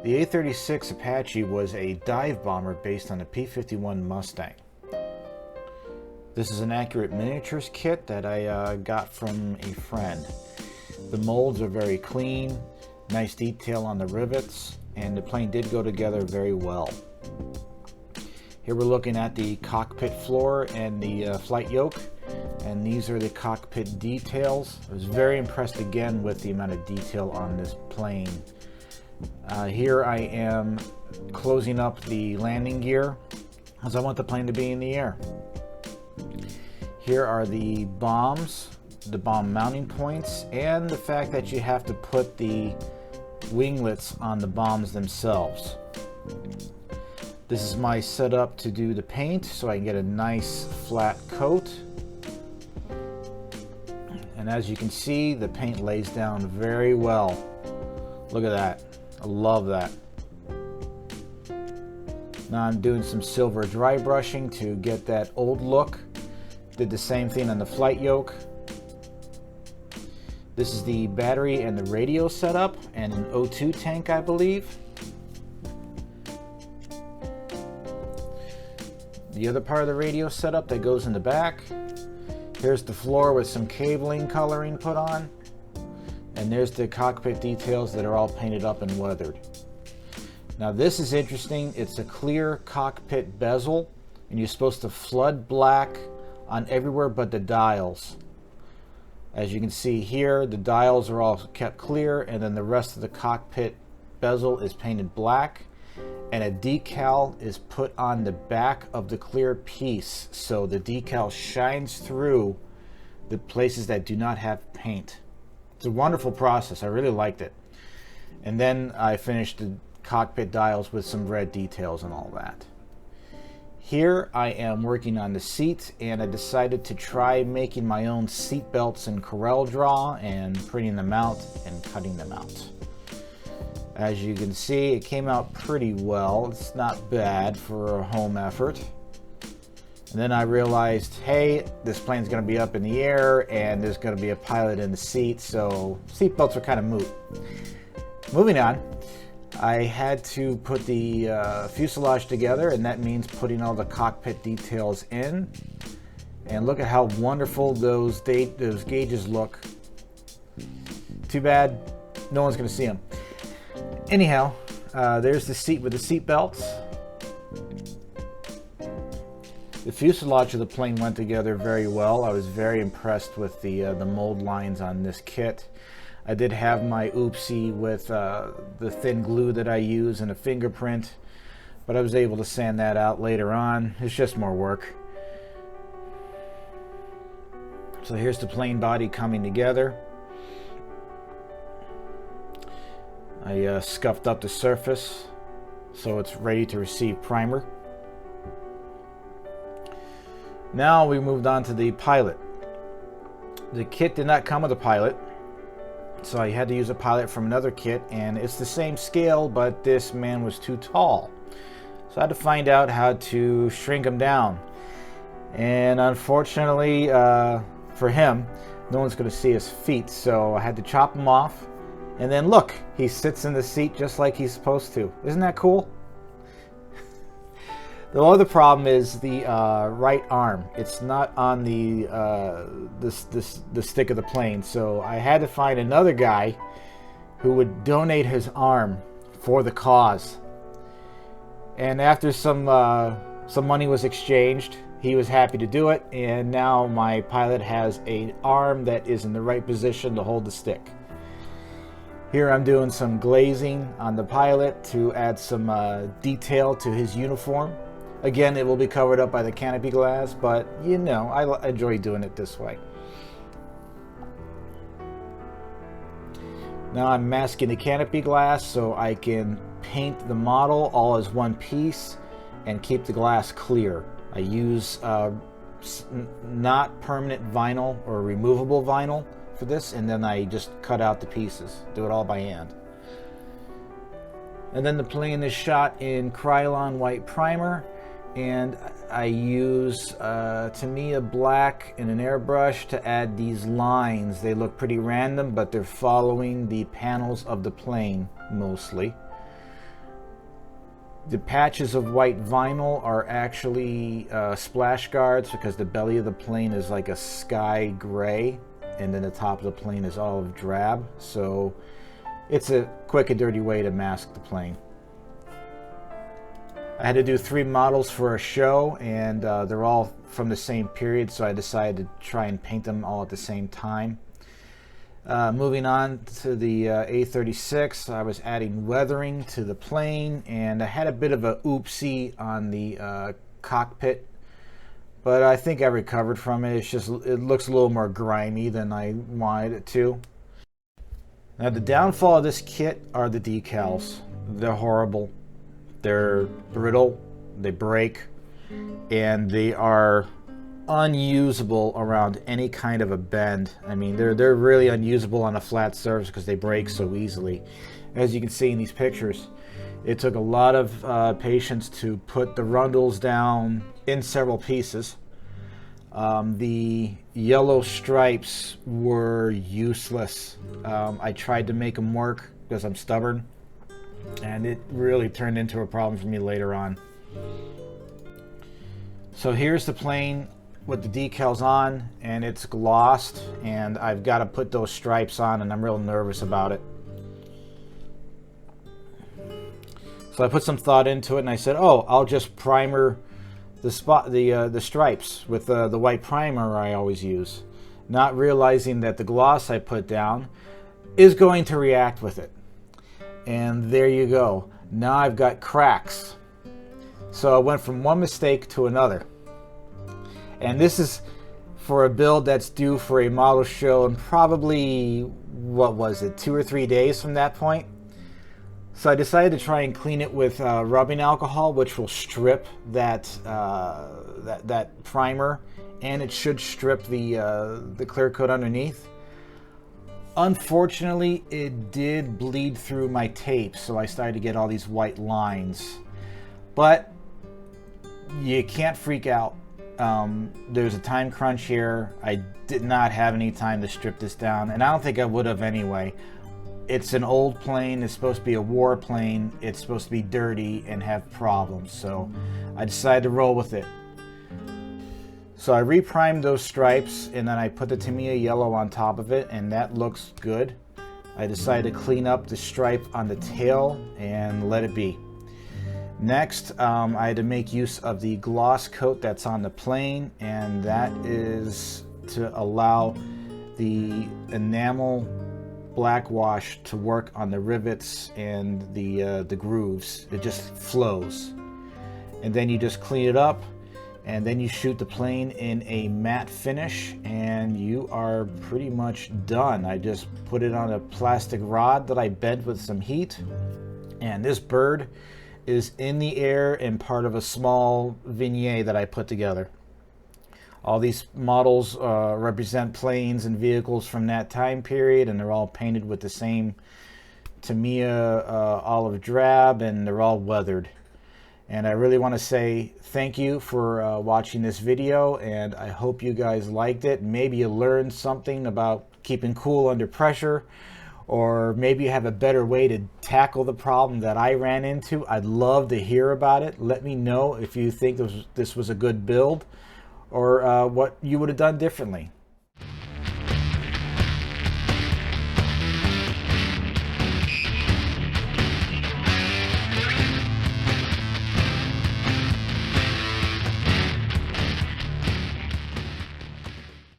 The A-36 Apache was a dive bomber based on the P-51 Mustang. This is an accurate miniatures kit that I got from a friend. The molds are very clean, nice detail on the rivets, and the plane did go together very well. Here we're looking at the cockpit floor and the flight yoke, and these are the cockpit details. I was very impressed again with the amount of detail on this plane. Here I am closing up the landing gear as I want the plane to be in the air. Here are the bombs, the bomb mounting points, and the fact that you have to put the winglets on the bombs themselves. This is my setup to do the paint so I can get a nice flat coat. And as you can see, the paint lays down very well. Look at that. I love that. Now I'm doing some silver dry brushing to get that old look. Did the same thing on the flight yoke. This is the battery and the radio setup and an O2 tank, I believe. The other part of the radio setup that goes in the back. Here's the floor with some cabling coloring put on. And there's the cockpit details that are all painted up and weathered. Now this is interesting. It's a clear cockpit bezel, and you're supposed to flood black on everywhere but the dials. As you can see here, the dials are all kept clear, and then the rest of the cockpit bezel is painted black, and a decal is put on the back of the clear piece, so the decal shines through the places that do not have paint. It's a wonderful process. I really liked it. And then I finished the cockpit dials with some red details and all that. Here I am working on the seat, and I decided to try making my own seat belts in Corel Draw and printing them out and cutting them out. As you can see, it came out pretty well. It's not bad for a home effort. And then I realized, hey, this plane's going to be up in the air and there's going to be a pilot in the seat, so seat belts are kind of moot. Moving on, I had to put the fuselage together, and that means putting all the cockpit details in. And look at how wonderful those gauges look. Too bad no one's going to see them. Anyhow, there's the seat with the seat belts. The fuselage of the plane went together very well. I was very impressed with the mold lines on this kit. I did have my oopsie with the thin glue that I use and a fingerprint, but I was able to sand that out later on. It's just more work. So here's the plane body coming together. I scuffed up the surface so it's ready to receive primer. Now we moved on to the pilot. The kit did not come with a pilot, so I had to use a pilot from another kit, and it's the same scale, but this man was too tall. So I had to find out how to shrink him down. And unfortunately for him, no one's going to see his feet, so I had to chop him off. And then look, he sits in the seat just like he's supposed to. Isn't that cool? The other problem is the right arm. It's not on the stick of the plane, so I had to find another guy who would donate his arm for the cause. And after some money was exchanged, he was happy to do it, and now my pilot has an arm that is in the right position to hold the stick. Here I'm doing some glazing on the pilot to add some detail to his uniform. Again, it will be covered up by the canopy glass, but you know, I enjoy doing it this way. Now I'm masking the canopy glass so I can paint the model all as one piece and keep the glass clear. I use not permanent vinyl or removable vinyl for this, and then I just cut out the pieces. Do it all by hand. And then the plane is shot in Krylon white primer, and I use Tamiya black and an airbrush to add these lines. They look pretty random, but they're following the panels of the plane mostly. The patches of white vinyl are actually splash guards, because the belly of the plane is like a sky gray, and then the top of the plane is olive drab. So it's a quick and dirty way to mask the plane. I had to do 3 models for a show, and they're all from the same period, so I decided to try and paint them all at the same time. Moving on to the A36, I was adding weathering to the plane, and I had a bit of a oopsie on the cockpit, but I think I recovered from it. It's just, it looks a little more grimy than I wanted it to. Now, the downfall of this kit are the decals. They're horrible. They're brittle, they break, and they are unusable around any kind of a bend. I mean, they're really unusable on a flat surface because they break so easily. As you can see in these pictures, it took a lot of patience to put the rundles down in several pieces. The yellow stripes were useless. I tried to make them work because I'm stubborn, and it really turned into a problem for me later on. So here's the plane with the decals on, and it's glossed, and I've got to put those stripes on, and I'm real nervous about it. So I put some thought into it, and I said, oh, I'll just primer the stripes with the white primer I always use, not realizing that the gloss I put down is going to react with it. And there you go. Now I've got cracks. So I went from one mistake to another. And this is for a build that's due for a model show in probably, what was it, 2 or 3 days from that point. So I decided to try and clean it with rubbing alcohol, which will strip that primer, and it should strip the clear coat underneath. Unfortunately, it did bleed through my tape, so I started to get all these white lines. But you can't freak out. There's a time crunch here. I did not have any time to strip this down, and I don't think I would have anyway. It's an old plane. It's supposed to be a war plane. It's supposed to be dirty and have problems, so I decided to roll with it. So I reprimed those stripes, and then I put the Tamiya yellow on top of it, and that looks good. I decided to clean up the stripe on the tail and let it be. Next, I had to make use of the gloss coat that's on the plane, and that is to allow the enamel black wash to work on the rivets and the grooves. It just flows. And then you just clean it up, and then you shoot the plane in a matte finish, and you are pretty much done. I just put it on a plastic rod that I bent with some heat, and this bird is in the air and part of a small vignette that I put together. All these models represent planes and vehicles from that time period, and they're all painted with the same Tamiya olive drab, and they're all weathered. And I really want to say thank you for watching this video, and I hope you guys liked it. Maybe you learned something about keeping cool under pressure, or maybe you have a better way to tackle the problem that I ran into. I'd love to hear about it. Let me know if you think this was a good build, or what you would have done differently.